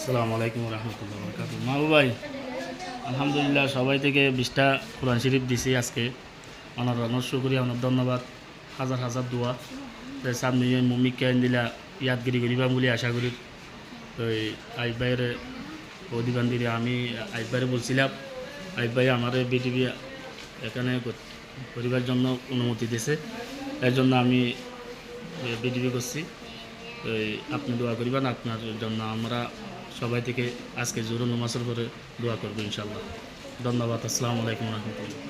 আসসালামু আলাইকুম রহমতুল্লাহ বরকাত। মাহবুব ভাই, আলহামদুলিল্লাহ সবাই থেকে 20টা কোরআন শরীফ দিছি আজকে। ওনার অনেক শুক্রিয়া, অনেক ধন্যবাদ, হাজার হাজার দোয়া। সামনে মুমিক কেন দিলা ইয়াদগিরি করিবাম বলে আশা করি। তো আইব ভাইয়ের অধিবান দিলে আমি আইব ভাইয়ের বলছিলাম, আইব ভাই আমার বিটিভি এখানে করিবার জন্য অনুমতি দিয়েছে। এর জন্য আমি বিটিভি করছি। তো আপনি দোয়া করিবেন, আপনার জন্য আমরা সবাই থেকে আজকে জোরুল নামাজের পরে দোয়া করবো ইনশাল্লাহ। ধন্যবাদ। আসসালামু আলাইকুম রহমতুল্লাহ।